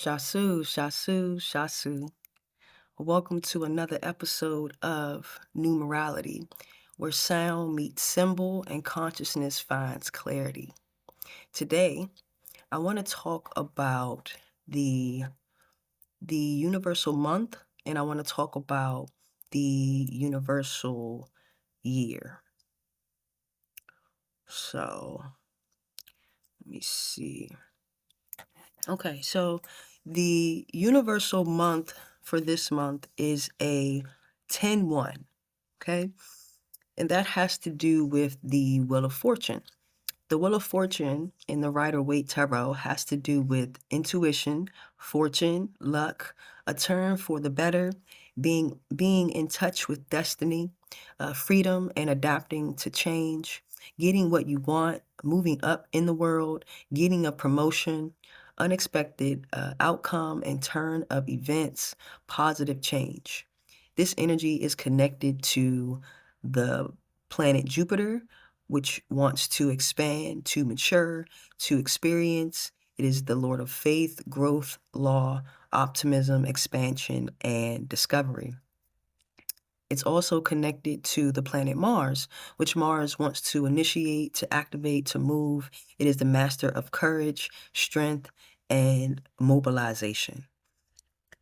Shasu, Shasu, Shasu. Welcome to another episode of Numerality, where sound meets symbol and consciousness finds clarity. Today, I want to talk about the universal month, and I want to talk about the universal year. So, let me see. Okay, so the universal month for this month is a 10-1, okay? And that has to do with the Wheel of Fortune. The Wheel of Fortune in the Rider-Waite Tarot has to do with intuition, fortune, luck, a turn for the better, being in touch with destiny, freedom and adapting to change, getting what you want, moving up in the world, getting a promotion, unexpected outcome and turn of events, positive change. This energy is connected to the planet Jupiter, which wants to expand, to mature, to experience. It is the Lord of faith, growth, law, optimism, expansion, and discovery. It's also connected to the planet Mars, which Mars wants to initiate, to activate, to move. It is the master of courage, strength, and mobilization.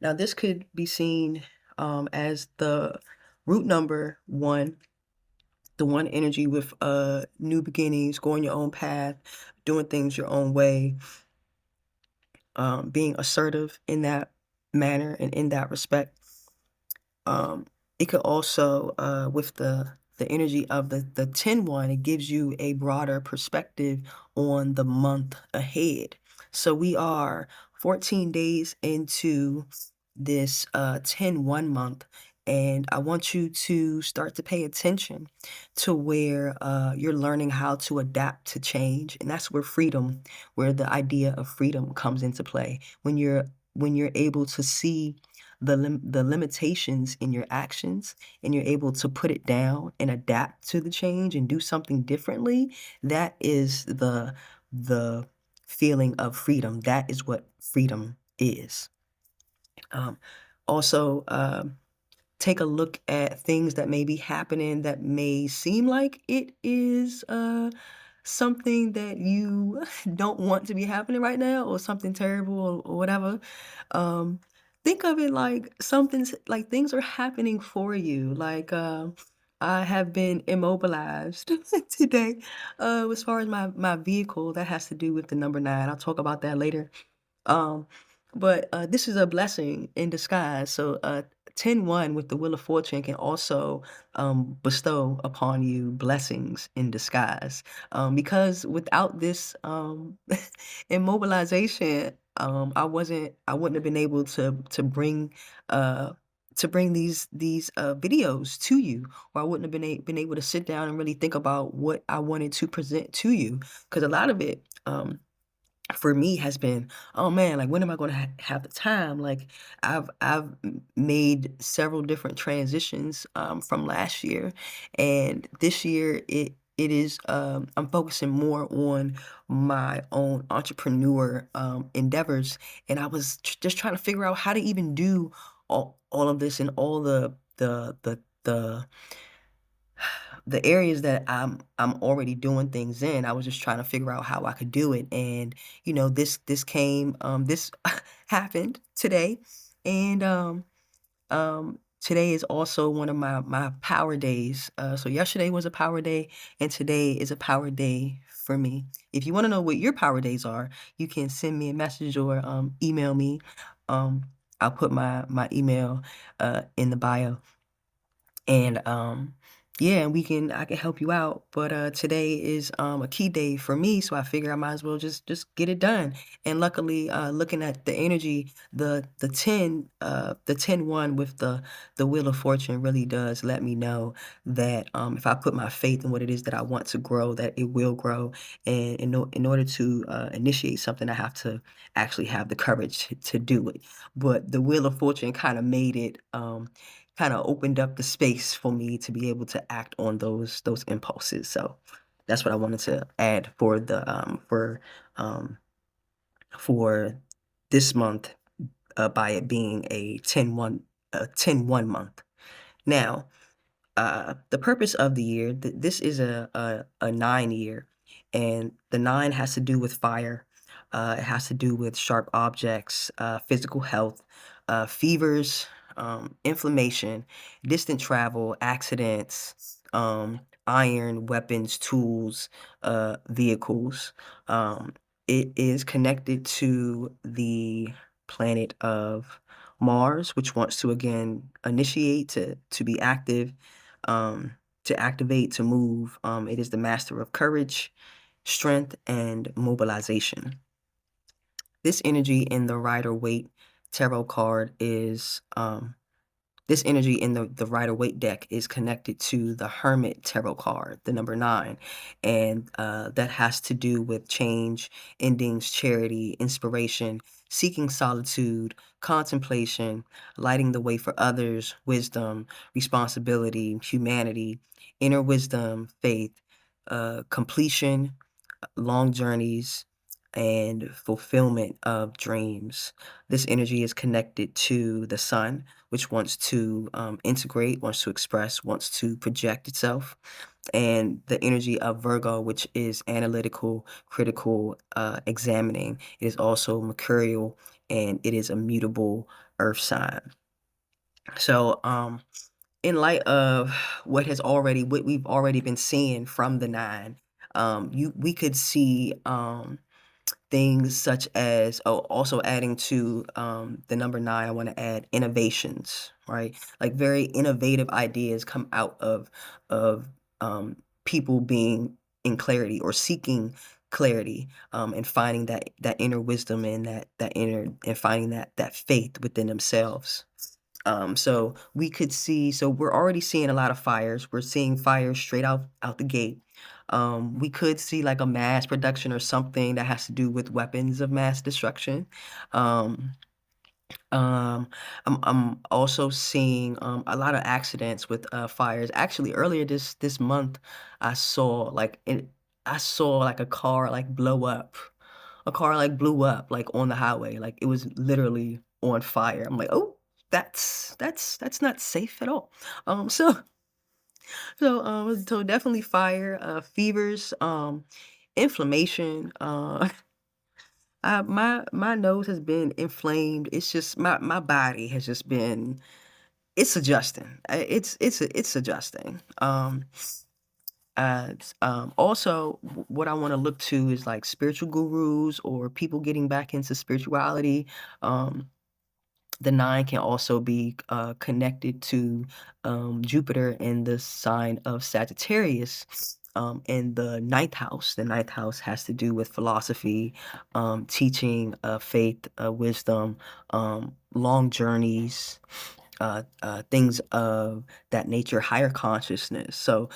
Now, this could be seen as the root number 1, the one energy with new beginnings, going your own path, doing things your own way, being assertive in that manner and in that respect. It could also, with the energy of the 10-1, it gives you a broader perspective on the month ahead. So we are 14 days into this 10-1 month, and I want you to start to pay attention to where you're learning how to adapt to change, and that's where the idea of freedom comes into play. When you're able to see the limitations in your actions and you're able to put it down and adapt to the change and do something differently, that is the feeling of freedom. That is what freedom is. Um, also, take a look at things that may be happening that may seem like it is something that you don't want to be happening right now, or something terrible, or whatever. Think of it like like things are happening for you. Like I have been immobilized today. As far as my vehicle, that has to do with the number 9. I'll talk about that later. Um, but this is a blessing in disguise. So 10-1 with the Wheel of Fortune can also bestow upon you blessings in disguise. Because without this immobilization, I wouldn't have been able uh to bring these videos to you, or I wouldn't have been able to sit down and really think about what I wanted to present to you. Because a lot of it for me has been, oh man, like when am I going to have the time? Like I've made several different transitions from last year, and this year it is I'm focusing more on my own entrepreneur endeavors, and I was just trying to figure out how to even do all of this and all the areas that I'm already doing things in. I was just trying to figure out how I could do it, and this happened today, and today is also one of my power days. So yesterday was a power day, and today is a power day for me. If you want to know what your power days are, you can send me a message or email me. Um, I'll put my email in the bio. And yeah, I can help you out. But today is a key day for me, so I figure I might as well just get it done. And luckily, looking at the energy, the 10-1 with the Wheel of Fortune really does let me know that if I put my faith in what it is that I want to grow, that it will grow. And in order to initiate something, I have to actually have the courage to do it. But the Wheel of Fortune kind of made it kinda opened up the space for me to be able to act on those impulses. So that's what I wanted to add um, for this month, by it being a 10-1 month. Now, the purpose of the year, this is a 9 year, and the 9 has to do with fire. It has to do with sharp objects, physical health, fevers, inflammation, distant travel, accidents, iron, weapons, tools, vehicles. Um, it is connected to the planet of Mars, which wants to again initiate, to be active, to activate, to move. It is the master of courage, strength, and mobilization. This energy in the Rider Waite tarot card is this energy in the Rider Waite deck is connected to the Hermit tarot card, the number 9, and that has to do with change, endings, charity, inspiration, seeking solitude, contemplation, lighting the way for others, wisdom, responsibility, humanity, inner wisdom, faith, completion, long journeys, and fulfillment of dreams. This energy is connected to the sun, which wants to integrate, wants to express, wants to project itself, and the energy of Virgo, which is analytical, critical, examining. It is also mercurial, and it is a mutable earth sign. So, in light of what we've already been seeing from the 9, we could see things such as, oh, also adding to the number 9, I want to add innovations, right? Like very innovative ideas come out of people being in clarity or seeking clarity, and finding that inner wisdom and that inner, and finding that faith within themselves. So we could see, so we're already seeing a lot of fires. We're seeing fires straight out the gate. We could see like a mass production or something that has to do with weapons of mass destruction. Um, um, I'm also seeing a lot of accidents with fires. Actually, earlier this month, I saw like I saw like a car like blow up. A car like blew up like on the highway. Like it was literally on fire. I'm like, oh, that's not safe at all. So so definitely fire, fevers, inflammation. My nose has been inflamed. It's just my body has just been, it's adjusting. It's adjusting. Also, what I want to look to is like spiritual gurus or people getting back into spirituality. Um, the 9 can also be connected to Jupiter in the sign of Sagittarius. In the ninth house. The ninth house has to do with philosophy, teaching, faith, wisdom, long journeys, things of that nature, higher consciousness. So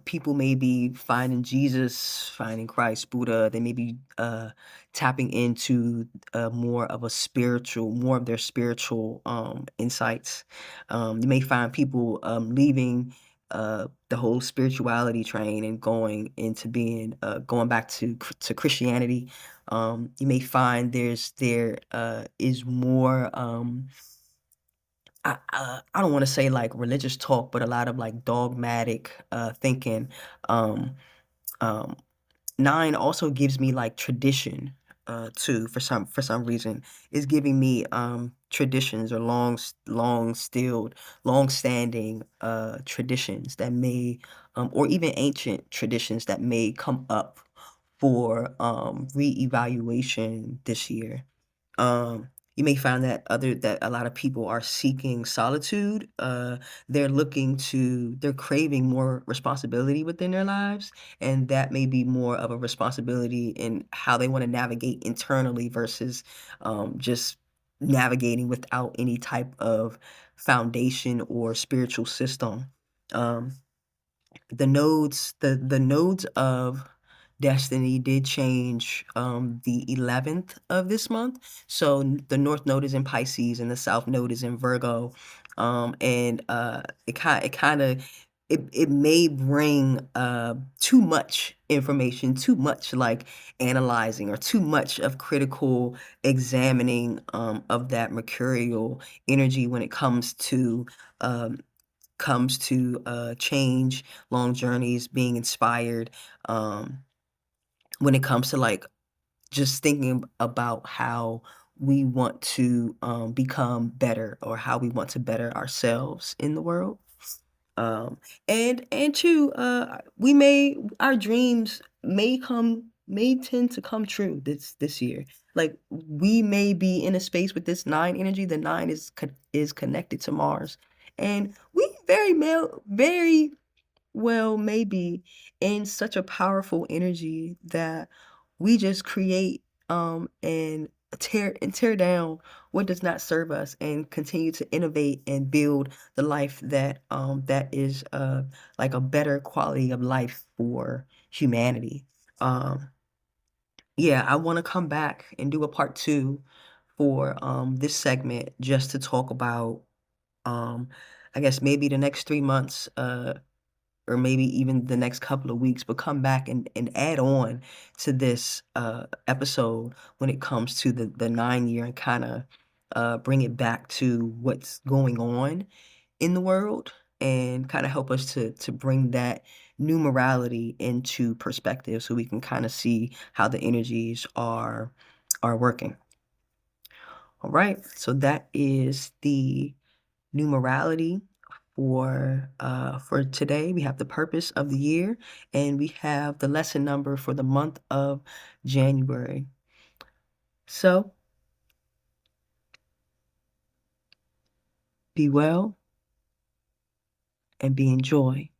people may be finding Jesus, finding Christ, Buddha. They may be tapping into more of their spiritual insights. You may find people leaving the whole spirituality train and going into being going back to Christianity. You may find there is more. I don't wanna say, like, religious talk, but a lot of, like, dogmatic, thinking. Um, um, 9 also gives me, like, tradition, too, for some reason. It's giving me, traditions or long-standing, traditions that may, or even ancient traditions that may come up for, reevaluation this year. Um, you may find that a lot of people are seeking solitude. They're craving more responsibility within their lives, and that may be more of a responsibility in how they want to navigate internally versus just navigating without any type of foundation or spiritual system. Um, the nodes of destiny did change the 11th of this month. So the north node is in Pisces and the south node is in Virgo. And it kind of it may bring, too much information, too much, like, analyzing or too much of critical examining, of that mercurial energy when it um change, long journeys, being inspired, um, when it comes to, like, just thinking about how we want to, become better or how we want to better ourselves in the world. Um, and two, we may our dreams may tend to come true this year. Like, we may be in a space with this 9 energy. The 9 is connected to Mars, and we very well maybe in such a powerful energy that we just create, and tear down what does not serve us and continue to innovate and build the life that is, like a better quality of life for humanity. Um, yeah, I wanna come back and do a part 2 for, this segment just to talk about, um, I guess maybe the next 3 months, or maybe even the next couple of weeks, but come back and add on to this, episode when it comes to the 9 year and kinda, bring it back to what's going on in the world and kinda help us to bring that numerality into perspective so we can kinda see how the energies are working. Alright, so that is the numerality for today. We have the purpose of the year, and we have the lesson number for the month of January. So, be well and be in joy.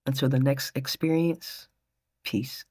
Until the next experience, peace.